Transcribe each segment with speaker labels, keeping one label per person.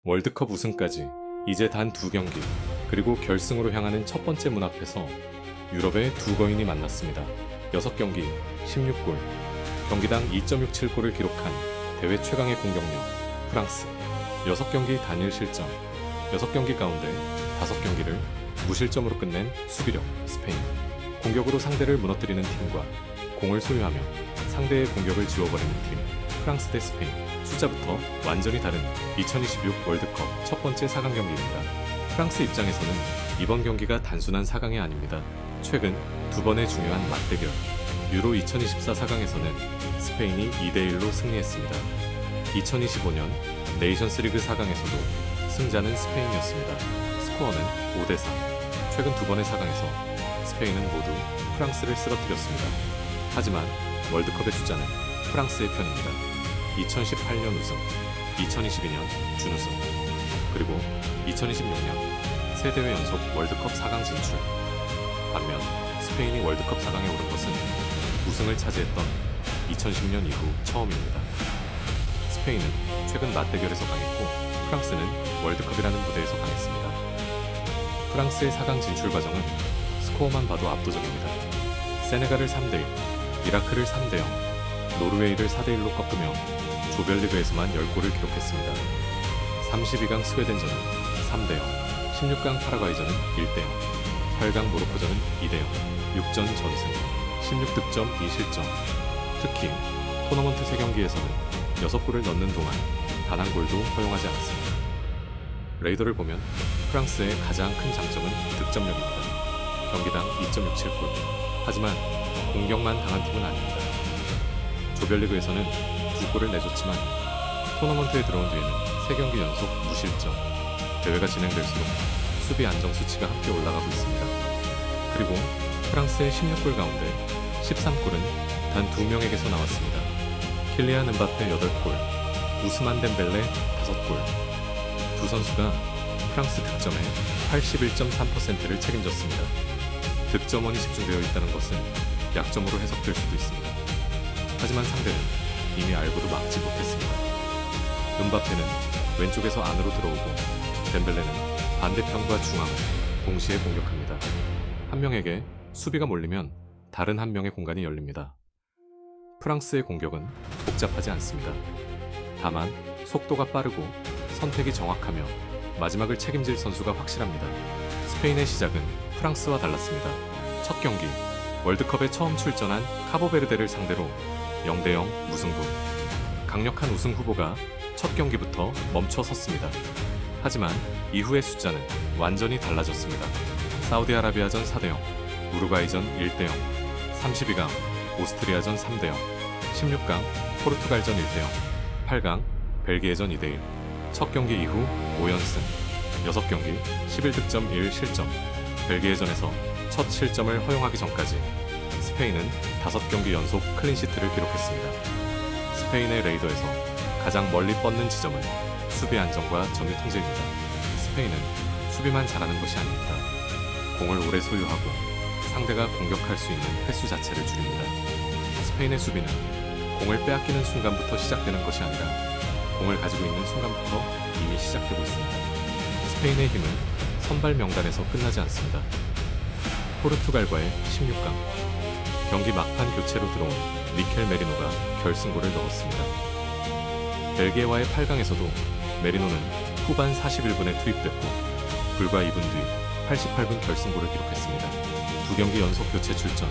Speaker 1: 월드컵 우승까지 이제 단 2경기, 그리고 결승으로 향하는 첫 번째 문 앞에서 유럽의 두 거인이 만났습니다. 6경기 16골, 경기당 2.67골을 기록한 대회 최강의 공격력 프랑스. 6경기 단일 실점, 6경기 가운데 5경기를 무실점으로 끝낸 수비력 스페인. 공격으로 상대를 무너뜨리는 팀과 공을 소유하며 상대의 공격을 지워버리는 팀 프랑스 대 스페인. 숫자부터 완전히 다른 2026 월드컵 첫 번째 4강 경기입니다. 프랑스 입장에서는 이번 경기가 단순한 4강이 아닙니다. 최근 두 번의 중요한 맞대결, 유로 2024 4강에서는 스페인이 2대1로 승리했습니다. 2025년 네이션스리그 4강에서도 승자는 스페인이었습니다. 스코어는 5대4. 최근 두 번의 4강에서 스페인은 모두 프랑스를 쓰러뜨렸습니다. 하지만 월드컵의 주자는 프랑스의 편입니다. 2018년 우승, 2022년 준우승, 그리고 2026년 세 대회 연속 월드컵 4강 진출. 반면 스페인이 월드컵 4강에 오른 것은 우승을 차지했던 2010년 이후 처음입니다. 스페인은 최근 맞대결에서 강했고 프랑스는 월드컵이라는 무대에서 강했습니다. 프랑스의 4강 진출 과정은 스코어만 봐도 압도적입니다. 세네갈을 3대1, 이라크를 3대0, 노르웨이를 4대1로 꺾으며 조별리그에서만 10골을 기록했습니다. 32강 스웨덴전은 3대0, 16강 파라과이전은 1대0, 8강 모로코전은 2대0, 6전 전승, 16득점 2실점. 특히 토너먼트 3경기에서는 6골을 넣는 동안 단 한 골도 허용하지 않았습니다. 레이더를 보면 프랑스의 가장 큰 장점은 득점력입니다. 경기당 2.67골. 하지만 공격만 강한 팀은 아닙니다. 조별리그에서는 2골을 내줬지만 토너먼트에 들어온 뒤에는 3경기 연속 무실점. 대회가 진행될수록 수비 안정 수치가 함께 올라가고 있습니다. 그리고 프랑스의 16골 가운데 13골은 단 2명에게서 나왔습니다. 킬리안 음바페 8골, 우스만 덴벨레 5골. 두 선수가 프랑스 득점의 81.3%를 책임졌습니다. 득점원이 집중되어 있다는 것은 약점으로 해석될 수도 있습니다. 하지만 상대는 이미 알고도 막지 못했습니다. 음바페는 왼쪽에서 안으로 들어오고 덴벨레는 반대편과 중앙을 동시에 공격합니다. 한 명에게 수비가 몰리면 다른 한 명의 공간이 열립니다. 프랑스의 공격은 복잡하지 않습니다. 다만 속도가 빠르고 선택이 정확하며 마지막을 책임질 선수가 확실합니다. 스페인의 시작은 프랑스와 달랐습니다. 첫 경기, 월드컵에 처음 출전한 카보베르데를 상대로 0대0 무승부. 강력한 우승 후보가 첫 경기부터 멈춰 섰습니다. 하지만 이후의 숫자는 완전히 달라졌습니다. 사우디아라비아전 4대0, 우루과이전 1대0, 32강 오스트리아전 3대0, 16강 포르투갈전 1대0, 8강 벨기에전 2대1. 첫 경기 이후 5연승, 6경기 11득점 1실점. 벨기에전에서 첫 실점을 허용하기 전까지 스페인은 5경기 연속 클린시트를 기록했습니다. 스페인의 레이더에서 가장 멀리 뻗는 지점은 수비 안정과 점유 통제입니다. 스페인은 수비만 잘하는 것이 아닙니다. 공을 오래 소유하고 상대가 공격할 수 있는 횟수 자체를 줄입니다. 스페인의 수비는 공을 빼앗기는 순간부터 시작되는 것이 아니라 공을 가지고 있는 순간부터 이미 시작되고 있습니다. 스페인의 힘은 선발 명단에서 끝나지 않습니다. 포르투갈과의 16강, 경기 막판 교체로 들어온 미켈 메리노가 결승골을 넣었습니다. 벨기에와의 8강에서도 메리노는 후반 41분에 투입됐고 불과 2분 뒤 88분 결승골을 기록했습니다. 2경기 연속 교체 출전,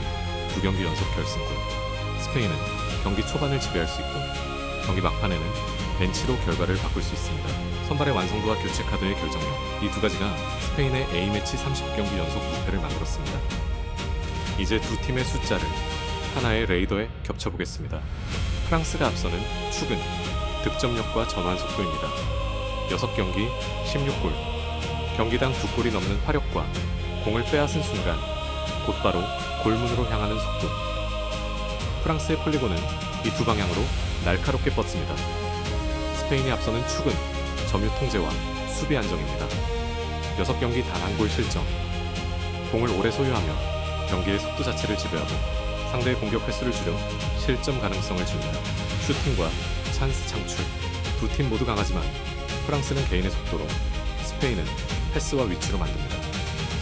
Speaker 1: 2경기 연속 결승골. 스페인은 경기 초반을 지배할 수 있고 경기 막판에는 벤치로 결과를 바꿀 수 있습니다. 선발의 완성도와 교체 카드의 결정력, 이 두 가지가 스페인의 A매치 30경기 연속 무패를 만들었습니다. 이제 두 팀의 숫자를 하나의 레이더에 겹쳐보겠습니다. 프랑스가 앞서는 축은 득점력과 전환 속도입니다. 6경기 16골, 경기당 2골이 넘는 화력과 공을 빼앗은 순간 곧바로 골문으로 향하는 속도. 프랑스의 폴리곤은 이 두 방향으로 날카롭게 뻗습니다. 스페인이 앞서는 축은 점유 통제와 수비 안정입니다. 6경기 단 한 골 실점. 공을 오래 소유하며 경기의 속도 자체를 지배하고 상대의 공격 횟수를 줄여 실점 가능성을 줍니다. 슈팅과 찬스 창출, 두 팀 모두 강하지만 프랑스는 개인의 속도로, 스페인은 패스와 위치로 만듭니다.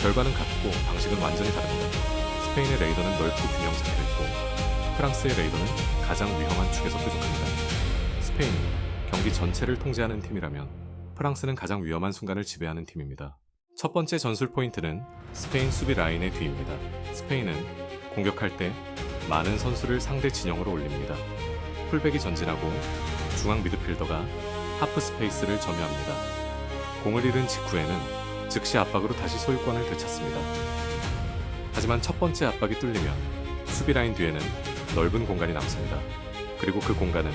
Speaker 1: 결과는 같고 방식은 완전히 다릅니다. 스페인의 레이더는 넓고 균형 잡혀있고 프랑스의 레이더는 가장 위험한 축에서 뾰족합니다. 스페인이 경기 전체를 통제하는 팀이라면 프랑스는 가장 위험한 순간을 지배하는 팀입니다. 첫 번째 전술 포인트는 스페인 수비 라인의 뒤입니다. 스페인은 공격할 때 많은 선수를 상대 진영으로 올립니다. 풀백이 전진하고 중앙 미드필더가 하프 스페이스를 점유합니다. 공을 잃은 직후에는 즉시 압박으로 다시 소유권을 되찾습니다. 하지만 첫 번째 압박이 뚫리면 수비 라인 뒤에는 넓은 공간이 남습니다. 그리고 그 공간은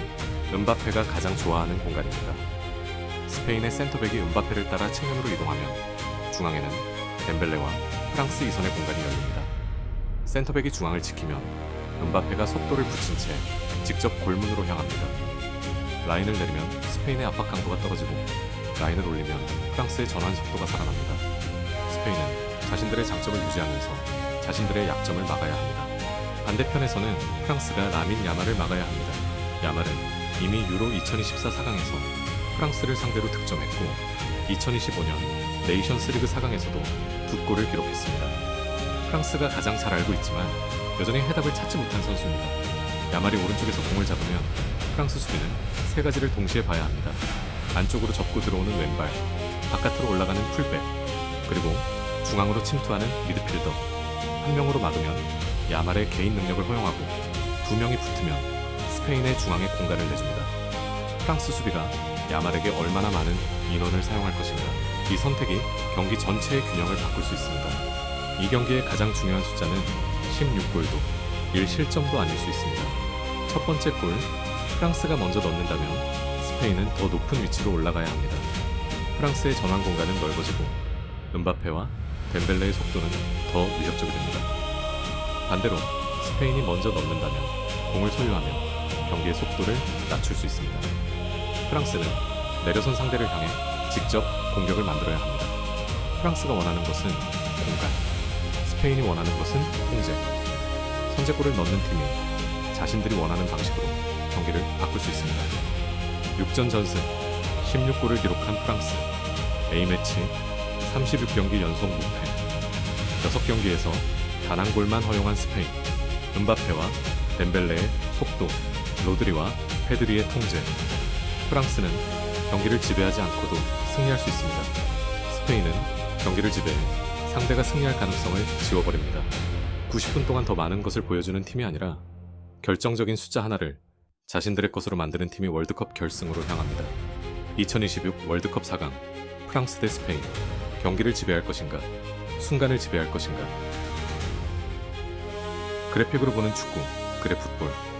Speaker 1: 음바페가 가장 좋아하는 공간입니다. 스페인의 센터백이 음바페를 따라 측면으로 이동하면 중앙에는 덴벨레와 프랑스 이선의 공간이 열립니다. 센터백이 중앙을 지키면 음바페가 속도를 붙인 채 직접 골문으로 향합니다. 라인을 내리면 스페인의 압박 강도가 떨어지고 라인을 올리면 프랑스의 전환 속도가 살아납니다. 스페인은 자신들의 장점을 유지하면서 자신들의 약점을 막아야 합니다. 반대편에서는 프랑스가 라민 야말을 막아야 합니다. 야말은 이미 유로 2024 4강에서 프랑스를 상대로 득점했고 2025년 네이션스리그 4강에서도 2골을 기록했습니다. 프랑스가 가장 잘 알고 있지만 여전히 해답을 찾지 못한 선수입니다. 야말이 오른쪽에서 공을 잡으면 프랑스 수비는 세 가지를 동시에 봐야 합니다. 안쪽으로 접고 들어오는 왼발, 바깥으로 올라가는 풀백, 그리고 중앙으로 침투하는 미드필더. 한 명으로 막으면 야말의 개인 능력을 허용하고 두 명이 붙으면 스페인의 중앙에 공간을 내줍니다. 프랑스 수비가 야말에게 얼마나 많은 인원을 사용할 것인가. 이 선택이 경기 전체의 균형을 바꿀 수 있습니다. 이 경기의 가장 중요한 숫자는 16골도 1실점도 아닐 수 있습니다. 첫 번째 골, 프랑스가 먼저 넣는다면 스페인은 더 높은 위치로 올라가야 합니다. 프랑스의 전환 공간은 넓어지고 음바페와 덴벨레의 속도는 더 위협적이 됩니다. 반대로 스페인이 먼저 넣는다면 공을 소유하면 경기의 속도를 낮출 수 있습니다. 프랑스는 내려선 상대를 향해 직접 공격을 만들어야 합니다. 프랑스가 원하는 것은 공간, 스페인이 원하는 것은 통제. 선제골을 넣는 팀이 자신들이 원하는 방식으로 경기를 바꿀 수 있습니다. 6전 전승 16골을 기록한 프랑스, A매치 36경기 연속 무패, 6경기에서 단 한 골만 허용한 스페인, 음바페와 덴벨레의 속도, 로드리와 페드리의 통제. 프랑스는 경기를 지배하지 않고도 승리할 수 있습니다. 스페인은 경기를 지배해 상대가 승리할 가능성을 지워버립니다. 90분 동안 더 많은 것을 보여주는 팀이 아니라 결정적인 숫자 하나를 자신들의 것으로 만드는 팀이 월드컵 결승으로 향합니다. 2026 월드컵 4강 프랑스 대 스페인. 경기를 지배할 것인가? 순간을 지배할 것인가? 그래픽으로 보는 축구, 그래풋볼.